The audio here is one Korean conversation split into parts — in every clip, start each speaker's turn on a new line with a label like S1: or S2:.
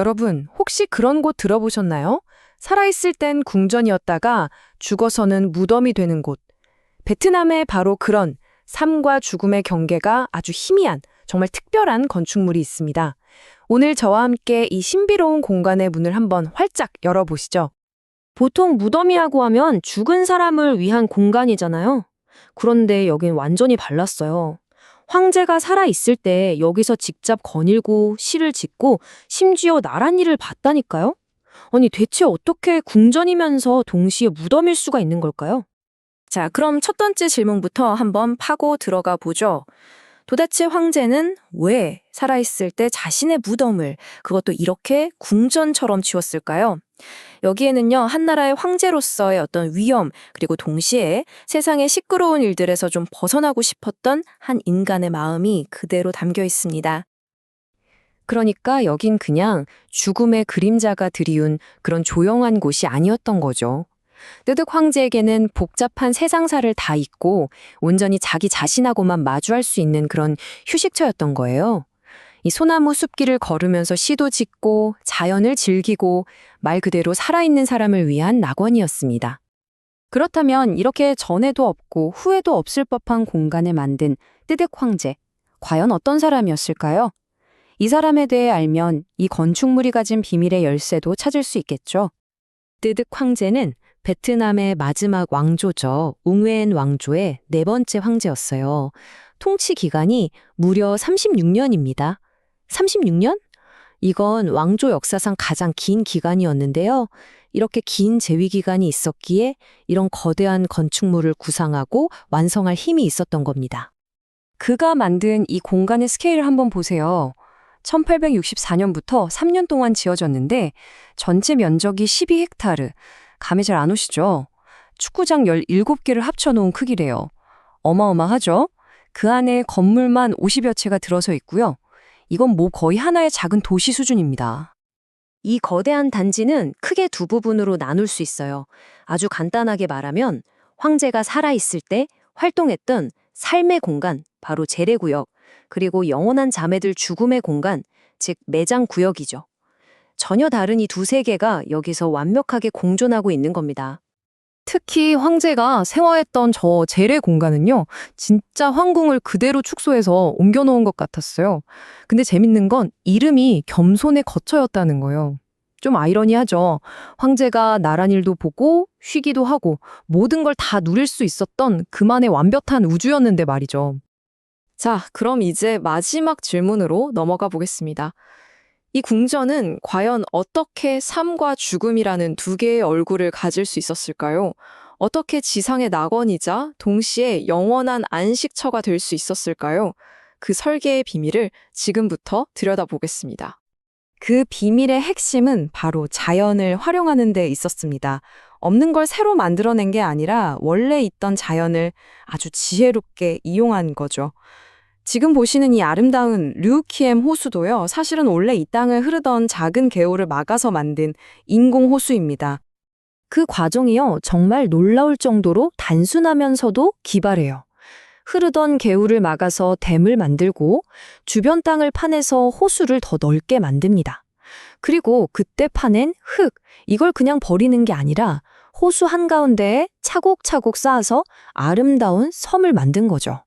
S1: 여러분, 혹시 그런 곳 들어보셨나요? 살아있을 땐 궁전이었다가 죽어서는 무덤이 되는 곳. 베트남에 바로 그런 삶과 죽음의 경계가 아주 희미한, 정말 특별한 건축물이 있습니다. 오늘 저와 함께 이 신비로운 공간의 문을 한번 활짝 열어보시죠.
S2: 보통 무덤이라고 하면 죽은 사람을 위한 공간이잖아요. 그런데 여긴 완전히 달랐어요. 황제가 살아있을 때 여기서 직접 거닐고 시를 짓고 심지어 나란 일을 봤다니까요? 아니 대체 어떻게 궁전이면서 동시에 무덤일 수가 있는 걸까요?
S1: 자, 그럼 첫 번째 질문부터 한번 파고 들어가 보죠. 도대체 황제는 왜 살아있을 때 자신의 무덤을 그것도 이렇게 궁전처럼 치웠을까요? 여기에는요, 한나라의 황제로서의 어떤 위험, 그리고 동시에 세상의 시끄러운 일들에서 좀 벗어나고 싶었던 한 인간의 마음이 그대로 담겨 있습니다. 그러니까 여긴 그냥 죽음의 그림자가 드리운 그런 조용한 곳이 아니었던 거죠. 뜨득 황제에게는 복잡한 세상사를 다 잊고 온전히 자기 자신하고만 마주할 수 있는 그런 휴식처였던 거예요. 이 소나무 숲길을 걸으면서 시도 짓고 자연을 즐기고 말 그대로 살아있는 사람을 위한 낙원이었습니다. 그렇다면 이렇게 전에도 없고 후에도 없을 법한 공간을 만든 뜨득 황제, 과연 어떤 사람이었을까요? 이 사람에 대해 알면 이 건축물이 가진 비밀의 열쇠도 찾을 수 있겠죠. 뜨득 황제는 베트남의 마지막 왕조죠. 웅웨엔 왕조의 네 번째 황제였어요. 통치 기간이 무려 36년입니다. 36년? 이건 왕조 역사상 가장 긴 기간이었는데요. 이렇게 긴 재위 기간이 있었기에 이런 거대한 건축물을 구상하고 완성할 힘이 있었던 겁니다. 그가 만든 이 공간의 스케일을 한번 보세요. 1864년부터 3년 동안 지어졌는데 전체 면적이 12헥타르. 감이 잘 안 오시죠? 축구장 17개를 합쳐놓은 크기래요. 어마어마하죠? 그 안에 건물만 50여 채가 들어서 있고요. 이건 뭐 거의 하나의 작은 도시 수준입니다. 이 거대한 단지는 크게 두 부분으로 나눌 수 있어요. 아주 간단하게 말하면 황제가 살아있을 때 활동했던 삶의 공간, 바로 재래구역, 그리고 영원한 자매들 죽음의 공간, 즉 매장구역이죠. 전혀 다른 이 두 세계가 여기서 완벽하게 공존하고 있는 겁니다. 특히 황제가 생활했던 저 재래 공간은요, 진짜 황궁을 그대로 축소해서 옮겨놓은 것 같았어요. 근데 재밌는 건 이름이 겸손의 거처였다는 거예요. 좀 아이러니하죠. 황제가 나란 일도 보고 쉬기도 하고 모든 걸 다 누릴 수 있었던 그만의 완벽한 우주였는데 말이죠. 자, 그럼 이제 마지막 질문으로 넘어가 보겠습니다. 이 궁전은 과연 어떻게 삶과 죽음이라는 두 개의 얼굴을 가질 수 있었을까요? 어떻게 지상의 낙원이자 동시에 영원한 안식처가 될 수 있었을까요? 그 설계의 비밀을 지금부터 들여다보겠습니다. 그 비밀의 핵심은 바로 자연을 활용하는 데 있었습니다. 없는 걸 새로 만들어낸 게 아니라 원래 있던 자연을 아주 지혜롭게 이용한 거죠. 지금 보시는 이 아름다운 류키엠 호수도요, 사실은 원래 이 땅을 흐르던 작은 개울을 막아서 만든 인공 호수입니다. 그 과정이요, 정말 놀라울 정도로 단순하면서도 기발해요. 흐르던 개울을 막아서 댐을 만들고 주변 땅을 파내서 호수를 더 넓게 만듭니다. 그리고 그때 파낸 흙, 이걸 그냥 버리는 게 아니라 호수 한가운데에 차곡차곡 쌓아서 아름다운 섬을 만든 거죠.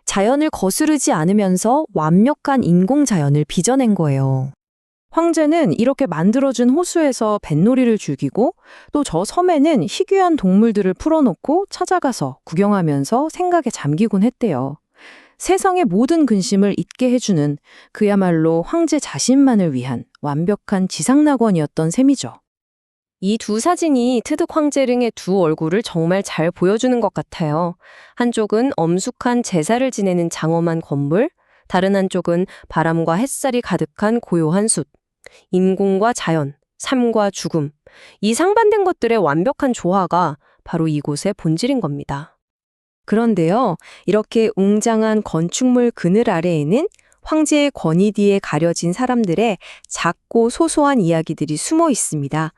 S1: 자연을 거스르지 않으면서 완벽한 인공자연을 빚어낸 거예요. 황제는 이렇게 만들어준 호수에서 뱃놀이를 즐기고 또 저 섬에는 희귀한 동물들을 풀어놓고 찾아가서 구경하면서 생각에 잠기곤 했대요. 세상의 모든 근심을 잊게 해주는 그야말로 황제 자신만을 위한 완벽한 지상낙원이었던 셈이죠. 이 두 사진이 트득 황제릉의 두 얼굴을 정말 잘 보여주는 것 같아요. 한쪽은 엄숙한 제사를 지내는 장엄한 건물, 다른 한쪽은 바람과 햇살이 가득한 고요한 숲. 인공과 자연, 삶과 죽음. 이 상반된 것들의 완벽한 조화가 바로 이곳의 본질인 겁니다. 그런데요, 이렇게 웅장한 건축물 그늘 아래에는 황제의 권위 뒤에 가려진 사람들의 작고 소소한 이야기들이 숨어 있습니다.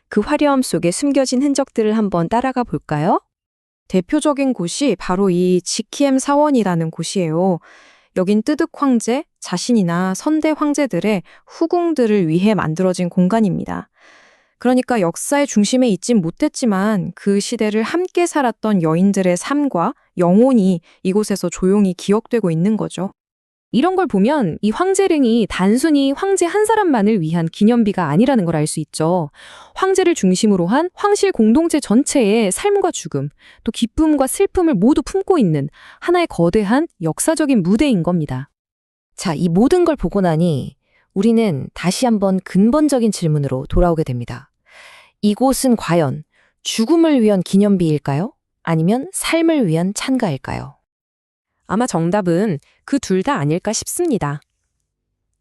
S1: 그 화려함 속에 숨겨진 흔적들을 한번 따라가 볼까요? 대표적인 곳이 바로 이 지키엠 사원이라는 곳이에요.
S2: 여긴 뜨득 황제, 자신이나 선대 황제들의 후궁들을 위해 만들어진 공간입니다. 그러니까 역사의 중심에 있진 못했지만 그 시대를 함께 살았던 여인들의 삶과 영혼이 이곳에서 조용히 기억되고 있는 거죠. 이런 걸 보면 이 황제릉이 단순히 황제 한 사람만을 위한 기념비가 아니라는 걸 알 수 있죠. 황제를 중심으로 한 황실 공동체 전체의 삶과 죽음, 또 기쁨과 슬픔을 모두 품고 있는 하나의 거대한 역사적인 무대인 겁니다.
S1: 자, 이 모든 걸 보고 나니 우리는 다시 한번 근본적인 질문으로 돌아오게 됩니다. 이곳은 과연 죽음을 위한 기념비일까요? 아니면 삶을 위한 찬가일까요?
S2: 아마 정답은 그 둘 다 아닐까 싶습니다.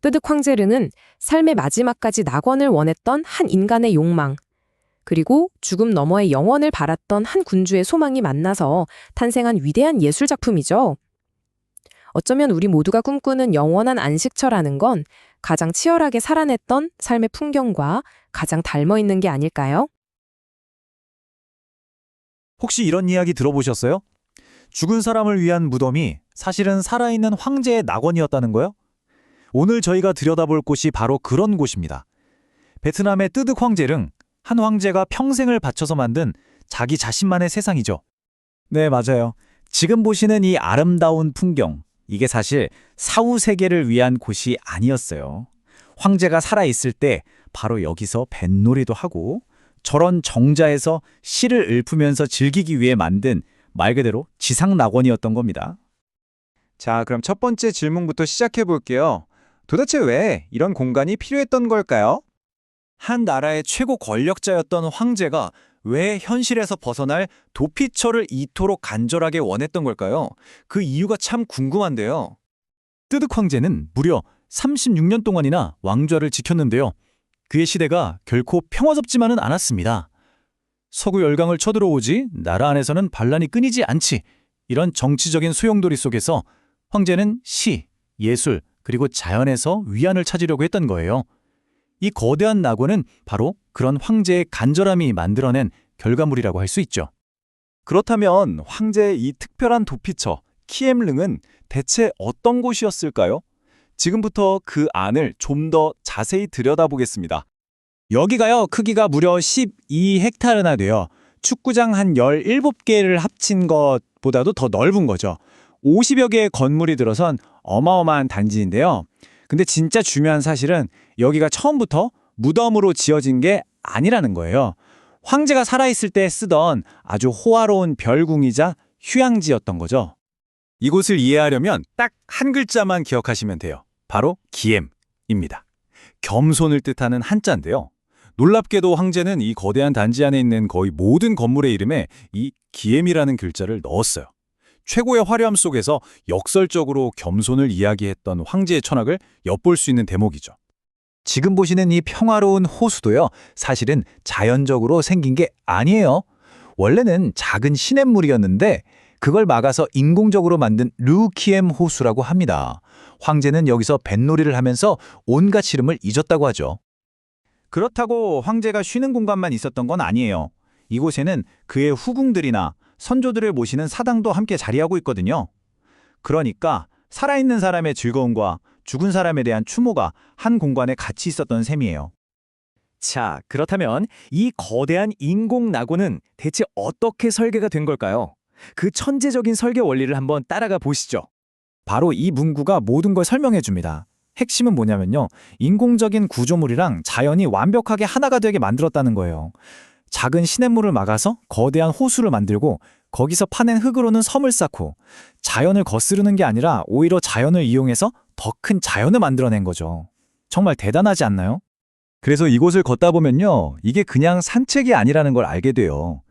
S2: 뜨득 황제르는 삶의 마지막까지 낙원을 원했던 한 인간의 욕망, 그리고 죽음 너머의 영원을 바랐던 한 군주의 소망이 만나서 탄생한 위대한 예술작품이죠. 어쩌면 우리 모두가 꿈꾸는 영원한 안식처라는 건 가장 치열하게 살아냈던 삶의 풍경과 가장 닮아있는 게 아닐까요?
S3: 혹시 이런 이야기 들어보셨어요? 죽은 사람을 위한 무덤이 사실은 살아있는 황제의 낙원이었다는 거요? 오늘 저희가 들여다볼 곳이 바로 그런 곳입니다. 베트남의 뜨득 황제릉, 한 황제가 평생을 바쳐서 만든 자기 자신만의 세상이죠. 네, 맞아요. 지금 보시는 이 아름다운 풍경, 이게 사실 사후 세계를 위한 곳이 아니었어요. 황제가 살아있을 때 바로 여기서 뱃놀이도 하고 저런 정자에서 시를 읊으면서 즐기기 위해 만든 말 그대로 지상 낙원이었던 겁니다.
S4: 자, 그럼 첫 번째 질문부터 시작해 볼게요. 도대체 왜 이런 공간이 필요했던 걸까요?
S3: 한 나라의 최고 권력자였던 황제가 왜 현실에서 벗어날 도피처를 이토록 간절하게 원했던 걸까요? 그 이유가 참 궁금한데요. 뜨득 황제는 무려 36년 동안이나 왕좌를 지켰는데요. 그의 시대가 결코 평화롭지만은 않았습니다. 서구 열강을 쳐들어오지 나라 안에서는 반란이 끊이지 않지. 이런 정치적인 소용돌이 속에서 황제는 시, 예술, 그리고 자연에서 위안을 찾으려고 했던 거예요. 이 거대한 낙원은 바로 그런 황제의 간절함이 만들어낸 결과물이라고 할 수 있죠.
S4: 그렇다면 황제의 이 특별한 도피처, 키엠릉은 대체 어떤 곳이었을까요? 지금부터 그 안을 좀 더 자세히 들여다보겠습니다.
S3: 여기가요, 크기가 무려 12헥타르나 돼요. 축구장 한 17개를 합친 것보다도 더 넓은 거죠. 50여 개의 건물이 들어선 어마어마한 단지인데요. 근데 진짜 중요한 사실은 여기가 처음부터 무덤으로 지어진 게 아니라는 거예요. 황제가 살아있을 때 쓰던 아주 호화로운 별궁이자 휴양지였던 거죠. 이곳을 이해하려면 딱 한 글자만 기억하시면 돼요. 바로 기엠입니다. 겸손을 뜻하는 한자인데요. 놀랍게도 황제는 이 거대한 단지 안에 있는 거의 모든 건물의 이름에 이 기엠이라는 글자를 넣었어요. 최고의 화려함 속에서 역설적으로 겸손을 이야기했던 황제의 철학을 엿볼 수 있는 대목이죠. 지금 보시는 이 평화로운 호수도요, 사실은 자연적으로 생긴 게 아니에요. 원래는 작은 시냇물이었는데 그걸 막아서 인공적으로 만든 르우키엠 호수라고 합니다. 황제는 여기서 뱃놀이를 하면서 온갖 시름을 잊었다고 하죠. 그렇다고 황제가 쉬는 공간만 있었던 건 아니에요. 이곳에는 그의 후궁들이나 선조들을 모시는 사당도 함께 자리하고 있거든요. 그러니까 살아있는 사람의 즐거움과 죽은 사람에 대한 추모가 한 공간에 같이 있었던 셈이에요. 자, 그렇다면 이 거대한 인공 낙원은 대체 어떻게 설계가 된 걸까요? 그 천재적인 설계 원리를 한번 따라가 보시죠. 바로 이 문구가 모든 걸 설명해 줍니다. 핵심은 뭐냐면요, 인공적인 구조물이랑 자연이 완벽하게 하나가 되게 만들었다는 거예요. 작은 시냇물을 막아서 거대한 호수를 만들고 거기서 파낸 흙으로는 섬을 쌓고 자연을 거스르는 게 아니라 오히려 자연을 이용해서 더 큰 자연을 만들어낸 거죠. 정말 대단하지 않나요? 그래서 이곳을 걷다 보면요, 이게 그냥 산책이 아니라는 걸 알게 돼요.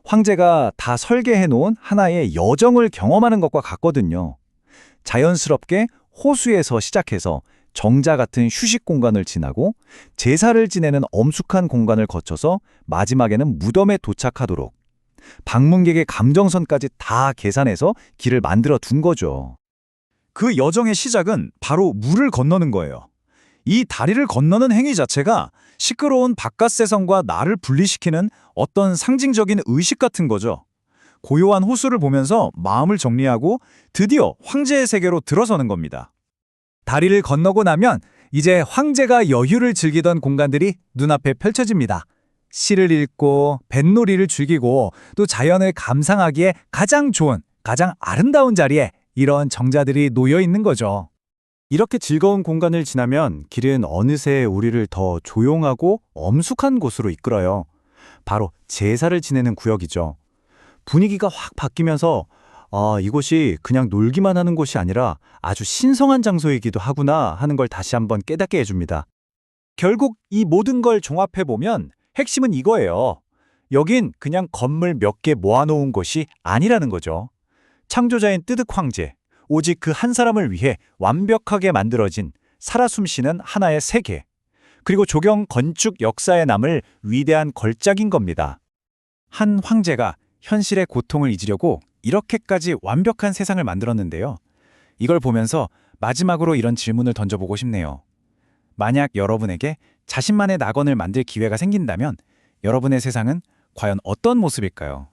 S3: 황제가 다 설계해 놓은 하나의 여정을 경험하는 것과 같거든요. 자연스럽게 호수에서 시작해서 정자 같은 휴식 공간을 지나고 제사를 지내는 엄숙한 공간을 거쳐서 마지막에는 무덤에 도착하도록 방문객의 감정선까지 다 계산해서 길을 만들어 둔 거죠. 그 여정의 시작은 바로 물을 건너는 거예요. 이 다리를 건너는 행위 자체가 시끄러운 바깥 세상과 나를 분리시키는 어떤 상징적인 의식 같은 거죠.
S4: 고요한 호수를 보면서 마음을 정리하고 드디어 황제의 세계로 들어서는 겁니다. 다리를 건너고 나면 이제 황제가 여유를 즐기던 공간들이 눈앞에 펼쳐집니다. 시를 읽고 뱃놀이를 즐기고 또 자연을 감상하기에 가장 좋은, 가장 아름다운 자리에 이런 정자들이 놓여 있는 거죠. 이렇게 즐거운 공간을 지나면 길은 어느새 우리를 더 조용하고 엄숙한 곳으로 이끌어요. 바로 제사를 지내는 구역이죠. 분위기가 확 바뀌면서 이곳이 그냥 놀기만 하는 곳이 아니라 아주 신성한 장소이기도 하구나 하는 걸 다시 한번 깨닫게 해줍니다. 결국 이 모든 걸 종합해보면 핵심은 이거예요. 여긴 그냥 건물 몇 개 모아놓은 곳이 아니라는 거죠. 창조자인 뜨득 황제, 오직 그 한 사람을 위해 완벽하게 만들어진 살아 숨쉬는 하나의 세계, 그리고 조경 건축 역사에 남을 위대한 걸작인 겁니다. 한 황제가 현실의 고통을 잊으려고 이렇게까지 완벽한 세상을 만들었는데요. 이걸 보면서 마지막으로 이런 질문을 던져보고 싶네요. 만약 여러분에게 자신만의 낙원을 만들 기회가 생긴다면 여러분의 세상은 과연 어떤 모습일까요?